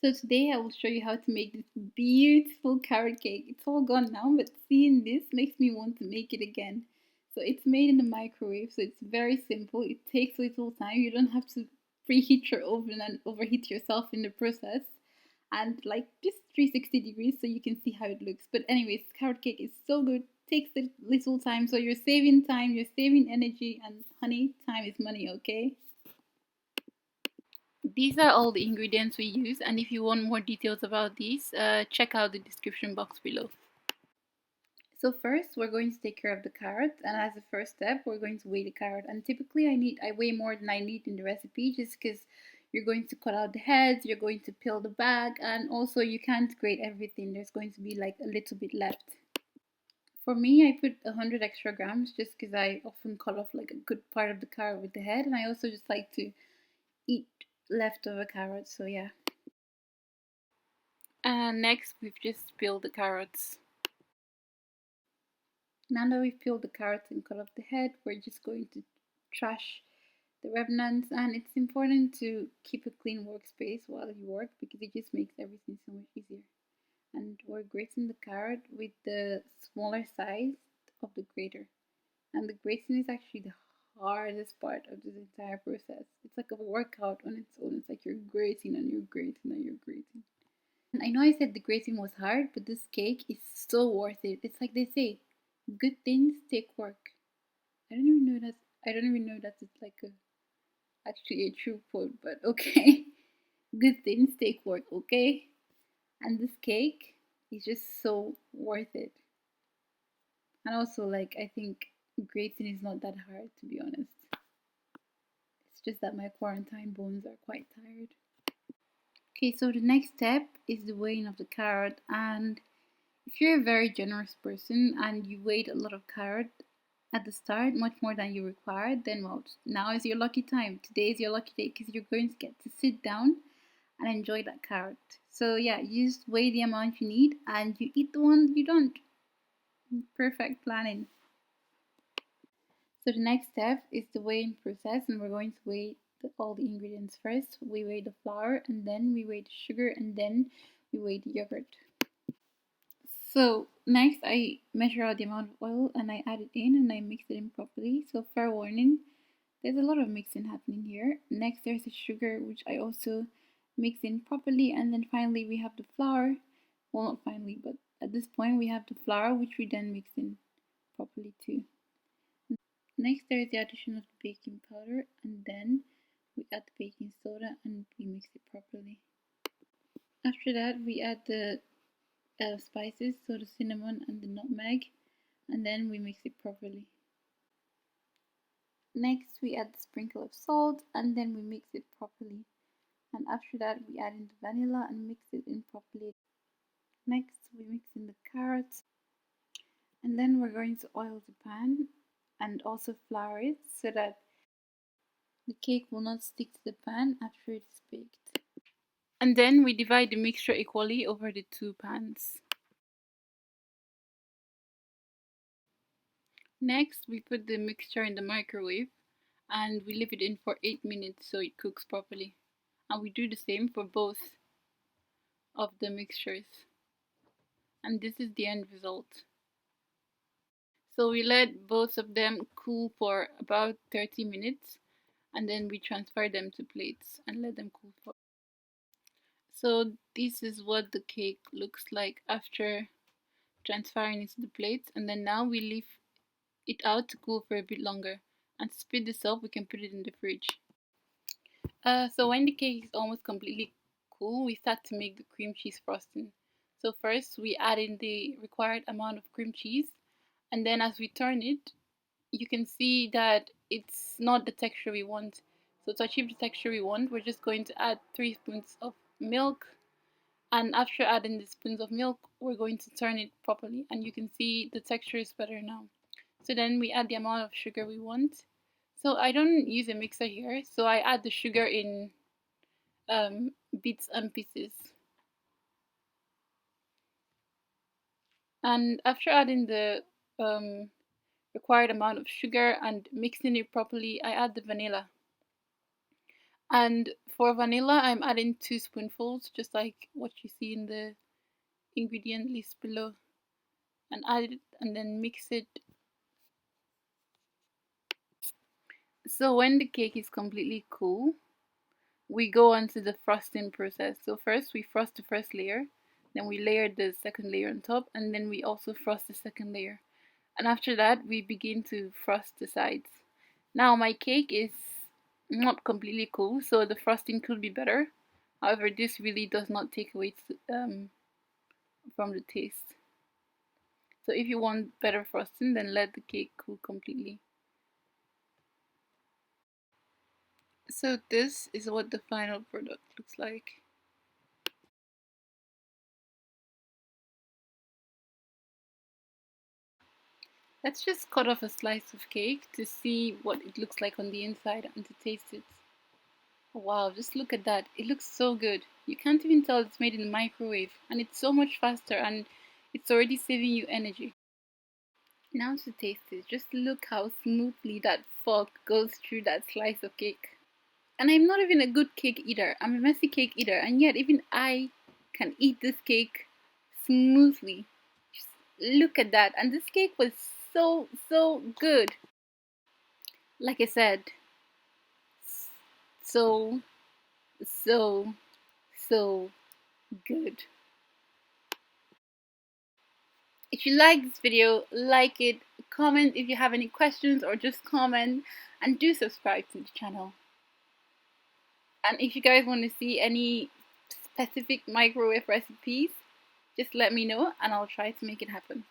So today I will show you how to make this beautiful carrot cake. It's all gone now, but seeing this makes me want to make it again. So it's made in the microwave, so it's very simple. It takes little time. You don't have to preheat your oven and overheat yourself in the process. And like just 360 degrees so you can see how it looks. But anyways, carrot cake is so good. Takes a little time, so you're saving time, you're saving energy, and honey, time is money, okay? These are all the ingredients we use, and if you want more details about these, check out the description box below. So first we're going to take care of the carrot, and as a first step we're going to weigh the carrot, and typically I weigh more than I need in the recipe just because you're going to cut out the heads, you're going to peel the back, and also you can't grate everything. There's going to be like a little bit left. For me, I put 100 extra grams just because I often cut off like a good part of the carrot with the head, and I also just like to eat leftover carrots, so yeah. And next we've just peeled the carrots. Now that we've peeled the carrots and cut off the head, we're just going to trash the remnants, and it's important to keep a clean workspace while you work because it just makes everything so much easier. And we're grating the carrot with the smaller size of the grater. And the grating is actually the hardest part of this entire process. It's like a workout on its own. It's like you're grating and you're grating and you're grating. I know I said the grating was hard, but this cake is so worth it. It's like they say, good things take work. I don't even know that it's like a actually a true quote, but okay. Good things take work, okay? And this cake is just so worth it. And also like I think grating is not that hard, to be honest. It's just that my quarantine bones are quite tired. Okay, so the next step is the weighing of the carrot, and if you're a very generous person and you weighed a lot of carrot at the start, much more than you required, then well, now is your lucky time. Today is your lucky day because you're going to get to sit down and enjoy that carrot. So yeah, you just weigh the amount you need and you eat the one you don't. Perfect planning. So the next step is the weighing process, and we're going to weigh all the ingredients first. We weigh the flour, and then we weigh the sugar, and then we weigh the yogurt. So next I measure out the amount of oil and I add it in and I mix it in properly. So fair warning, there's a lot of mixing happening here. Next there's the sugar, which I also mix in properly, and then finally we have the flour. Well, not finally, but at this point we have the flour, which we then mix in properly too. Next there is the addition of the baking powder, and then we add the baking soda and we mix it properly. After that we add the spices, so the cinnamon and the nutmeg, and then we mix it properly. Next we add the sprinkle of salt and then we mix it properly. And after that we add in the vanilla and mix it in properly. Next we mix in the carrots, and then we're going to oil the pan and also flour it so that the cake will not stick to the pan after it's baked. And then we divide the mixture equally over the two pans. Next, we put the mixture in the microwave and we leave it in for 8 minutes so it cooks properly. And we do the same for both of the mixtures. And this is the end result. So we let both of them cool for about 30 minutes and then we transfer them to plates and let them cool for. So this is what the cake looks like after transferring it to the plates, and then now we leave it out to cool for a bit longer. And to speed this up, we can put it in the fridge. So when the cake is almost completely cool, we start to make the cream cheese frosting. So first we add in the required amount of cream cheese, and then as we turn it, you can see that it's not the texture we want. So to achieve the texture we want, we're just going to add 3 spoons of milk, and after adding the spoons of milk, we're going to turn it properly, and you can see the texture is better now. So then we add the amount of sugar we want. So I don't use a mixer here, so I add the sugar in bits and pieces. And after adding the required amount of sugar and mixing it properly, I add the vanilla. And for vanilla, I'm adding 2 spoonfuls, just like what you see in the ingredient list below. And add it and then mix it. So when the cake is completely cool, we go on to the frosting process. So first we frost the first layer, then we layer the second layer on top, and then we also frost the second layer. And after that, we begin to frost the sides. Now my cake is not completely cool, so the frosting could be better. However, this really does not take away from the taste. So if you want better frosting, then let the cake cool completely. So this is what the final product looks like. Let's just cut off a slice of cake to see what it looks like on the inside and to taste it. Wow, just look at that. It looks so good. You can't even tell it's made in the microwave, and it's so much faster, and it's already saving you energy. Now to taste it, just look how smoothly that fork goes through that slice of cake. And I'm not even a good cake eater. I'm a messy cake eater, and yet even I can eat this cake smoothly. Just look at that. And this cake was so good. Like I said, so so so good. If you like this video, like it, comment if you have any questions or just comment, and do subscribe to the channel. And if you guys want to see any specific microwave recipes, just let me know and I'll try to make it happen.